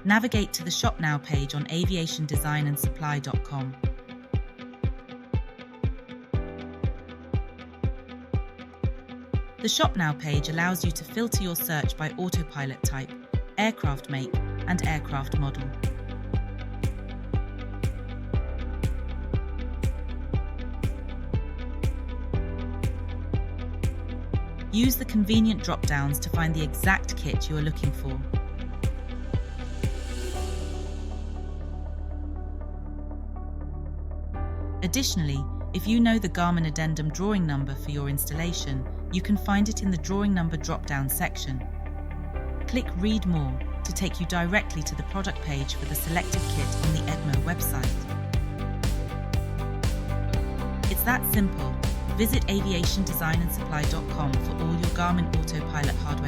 Navigate to the Shop Now page on aviationdesignandsupply.com. The Shop Now page allows you to filter your search by autopilot type, aircraft make, and aircraft model. Use the convenient drop-downs to find the exact kit you are looking for. Additionally, if you know the Garmin Addendum Drawing number for your installation, you can find it in the Drawing Number drop-down section. Click Read More to take you directly to the product page for the selected kit on the EDMO website. It's that simple. Visit aviationdesignandsupply.com for all your Garmin Autopilot hardware